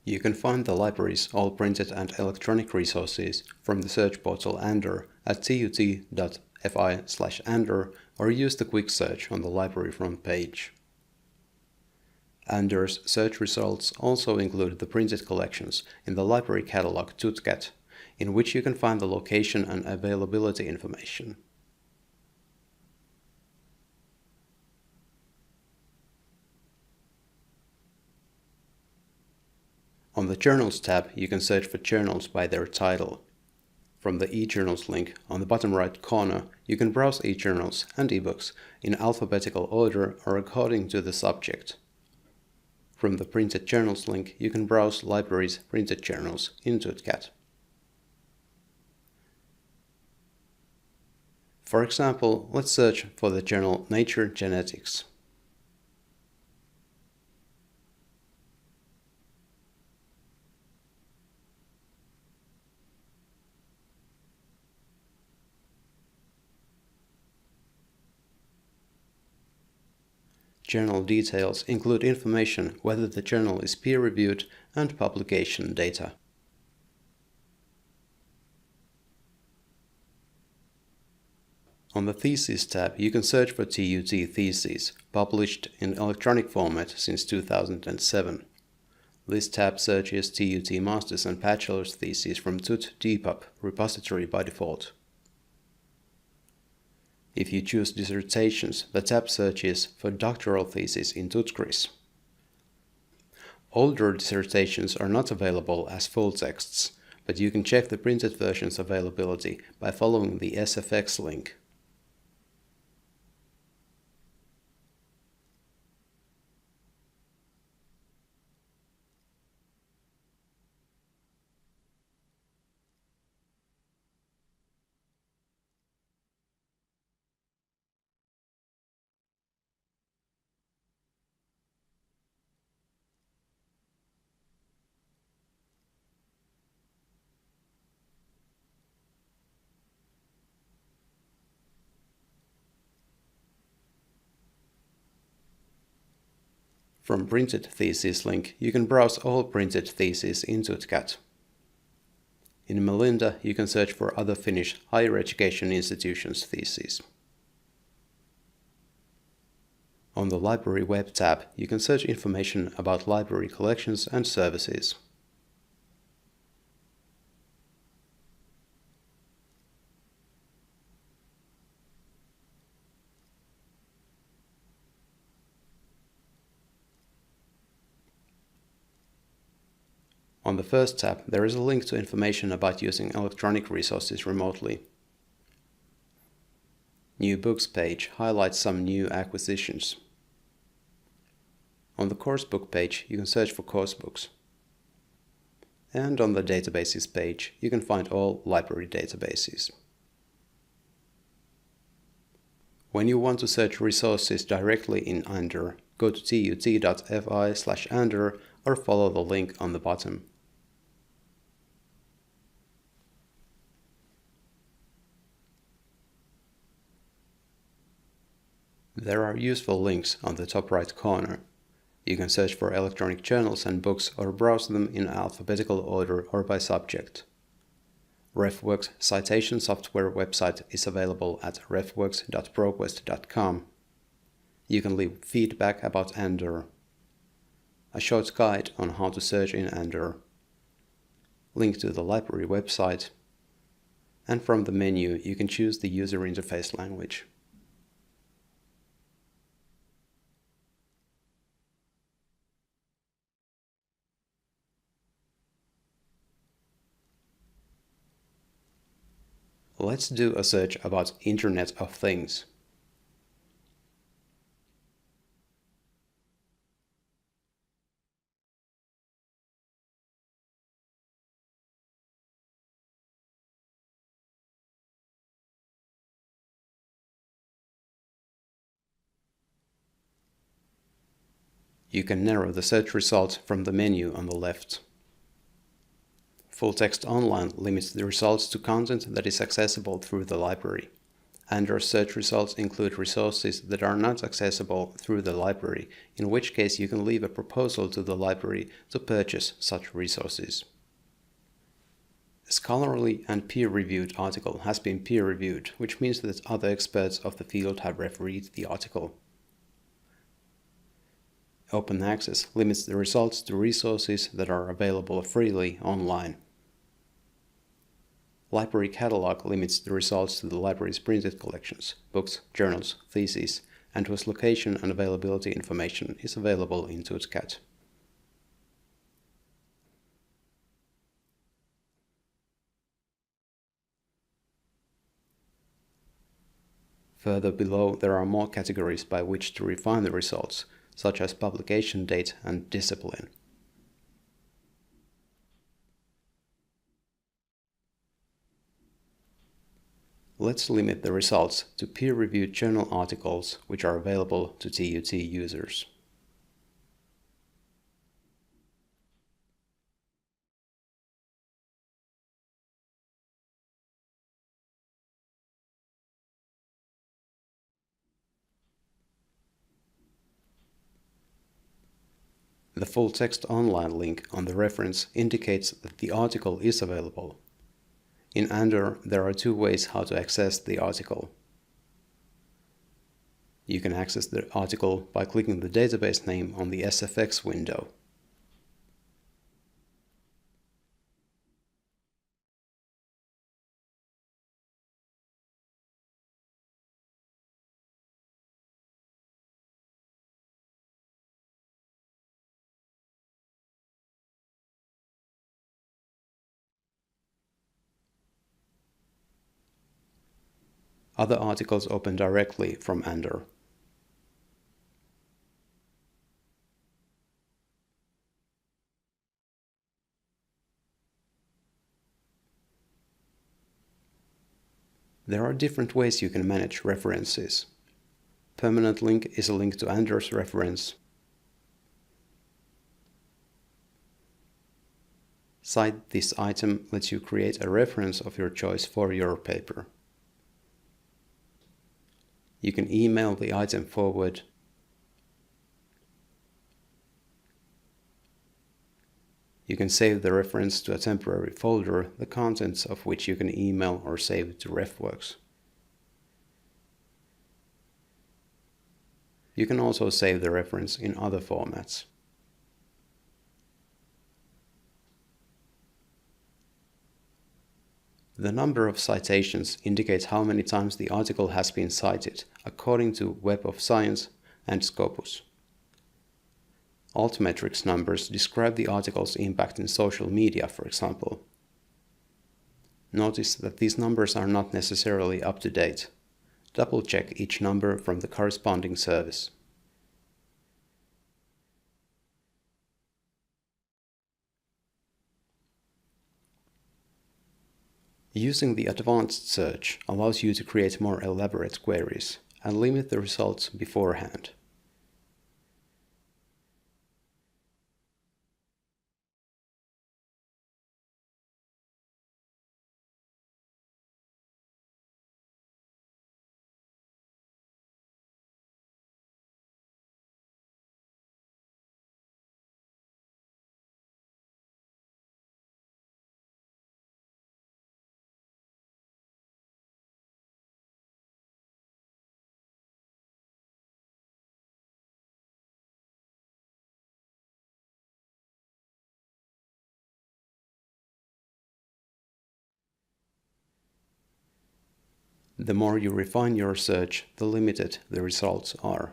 You can find the library's all printed and electronic resources from the search portal Andor at tut.fi/Andor or use the quick search on the library front page. Andor's search results also include the printed collections in the library catalog TutCat, in which you can find the location and availability information. On the Journals tab, you can search for journals by their title. From the eJournals link on the bottom right corner, you can browse eJournals and ebooks in alphabetical order or according to the subject. From the Printed Journals link, you can browse libraries' printed journals in TutCat. For example, let's search for the journal Nature Genetics. Journal details include information whether the journal is peer-reviewed and publication data. On the Theses tab, you can search for TUT theses, published in electronic format since 2007. This tab searches TUT Master's and Bachelor's theses from TUT Depop repository by default. If you choose dissertations, the tab searches for doctoral theses in TutGris. Older dissertations are not available as full texts, but you can check the printed version's availability by following the SFX link. From Printed Theses link, you can browse all printed theses in TutCat. In Melinda, you can search for other Finnish higher education institutions' theses. On the Library web tab, you can search information about library collections and services. On the first tab, there is a link to information about using electronic resources remotely. New Books page highlights some new acquisitions. On the Coursebook page, you can search for coursebooks. And on the Databases page, you can find all library databases. When you want to search resources directly in Andor, go to tut.fi/Andor or follow the link on the bottom. There are useful links on the top right corner. You can search for electronic journals and books or browse them in alphabetical order or by subject. RefWorks citation software website is available at refworks.proquest.com. You can leave feedback about Andor, a short guide on how to search in Andor, link to the library website, and from the menu you can choose the user interface language. Let's do a search about Internet of Things. You can narrow the search result from the menu on the left. Full Text Online limits the results to content that is accessible through the library. Andor search results include resources that are not accessible through the library, in which case you can leave a proposal to the library to purchase such resources. A scholarly and peer-reviewed article has been peer-reviewed, which means that other experts of the field have refereed the article. Open access limits the results to resources that are available freely online. Library catalog limits the results to the library's printed collections, books, journals, theses, and whose location and availability information is available in TootCat. Further below, there are more categories by which to refine the results, such as publication date and discipline. Let's limit the results to peer-reviewed journal articles which are available to TUT users. The full text online link on the reference indicates that the article is available. In Andor, there are two ways how to access the article. You can access the article by clicking the database name on the SFX window. Other articles open directly from Andor. There are different ways you can manage references. Permanent link is a link to Andor's reference. Cite this item lets you create a reference of your choice for your paper. You can email the item forward. You can save the reference to a temporary folder, the contents of which you can email or save to RefWorks. You can also save the reference in other formats. The number of citations indicates how many times the article has been cited, according to Web of Science and Scopus. Altmetrics numbers describe the article's impact in social media, for example. Notice that these numbers are not necessarily up to date. Double-check each number from the corresponding service. Using the advanced search allows you to create more elaborate queries and limit the results beforehand. The more you refine your search, the limited the results are.